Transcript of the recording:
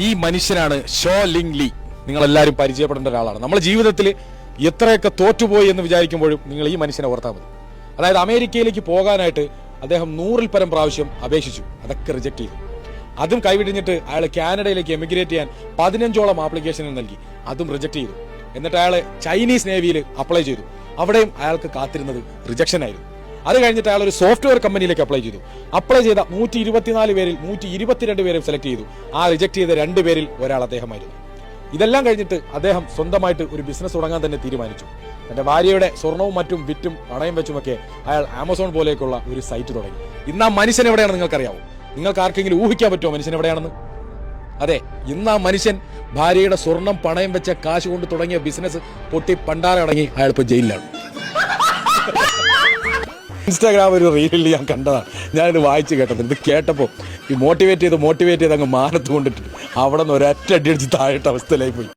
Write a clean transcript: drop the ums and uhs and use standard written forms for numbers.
ഈ മനുഷ്യനാണ് show link Lee. നിങ്ങളെല്ലാവരും പരിചയപ്പെടേണ്ട ഒരാളാണ്. നമ്മുടെ ജീവിതത്തിൽ എത്രയൊക്കെ തോറ്റുപോയി എന്ന് വിചാരിക്കുമ്പോഴും നിങ്ങൾ ഈ മനുഷ്യനെ ഓർത്താൽ മതി. അതായത് അമേരിക്കയിലേക്ക് പോകാനായിട്ട് അദ്ദേഹം 100-ൽ പരം പ്രാവശ്യം അപേക്ഷിച്ചു. അതൊക്കെ റിജക്ട് ചെയ്തു. അതും കൈവിടിഞ്ഞിട്ട് അയാൾ കാനഡയിലേക്ക് എമിഗ്രേറ്റ് ചെയ്യാൻ 15ഓളം ആപ്ലിക്കേഷനുകൾ നൽകി. അതും റിജക്ട് ചെയ്തു. എന്നിട്ട് അയാൾ ചൈനീസ് നേവിയിൽ അപ്ലൈ ചെയ്തു. അവിടെയും അയാൾക്ക് കാത്തിരുന്നത് റിജക്ഷൻ ആയിരുന്നു. അത് കഴിഞ്ഞിട്ട് അയാൾ ഒരു സോഫ്റ്റ്വെയർ കമ്പനിയിലേക്ക് അപ്ലൈ ചെയ്തു. അപ്ലൈ ചെയ്ത 124 പേരിൽ 122 പേരും സെലക്ട് ചെയ്തു. ആ റിജക്ട് ചെയ്ത 2 പേരിൽ ഒരാൾ അദ്ദേഹമായിരുന്നു. ഇതെല്ലാം കഴിഞ്ഞിട്ട് അദ്ദേഹം സ്വന്തമായിട്ട് ഒരു ബിസിനസ് തുടങ്ങാൻ തന്നെ തീരുമാനിച്ചു. തന്റെ ഭാര്യയുടെ സ്വർണവും മറ്റും വിറ്റും പണയം വെച്ചുമൊക്കെ അയാൾ ആമസോൺ പോലെയൊക്കെയുള്ള ഒരു സൈറ്റ് തുടങ്ങി. ഇന്ന് ആ മനുഷ്യൻ എവിടെയാണ് നിങ്ങൾക്കറിയാവോ? നിങ്ങൾക്ക് ആർക്കെങ്കിലും ഊഹിക്കാൻ പറ്റുമോ മനുഷ്യൻ എവിടെയാണെന്ന്? അതെ, ഇന്ന് ആ മനുഷ്യൻ ഭാര്യയുടെ സ്വർണം പണയം വെച്ച കാശ് കൊണ്ട് തുടങ്ങിയ ബിസിനസ് പൊട്ടി പണ്ടാരടങ്ങി അയാൾ ഇപ്പോൾ ജയിലിലാണ്. ഇൻസ്റ്റാഗ്രാം ഒരു റീലിൽ ഞാൻ കണ്ടതാണ്. ഞാനിത് വായിച്ച് കേട്ടത്. ഇത് കേട്ടപ്പോൾ ഈ മോട്ടിവേറ്റ് ചെയ്ത് അങ്ങ് മാനത്ത് കൊണ്ടിട്ട് അവിടെ നിന്ന് ഒരൊറ്റ അടിയടിച്ച് താഴെട്ട അവസ്ഥയിലായി പോയി.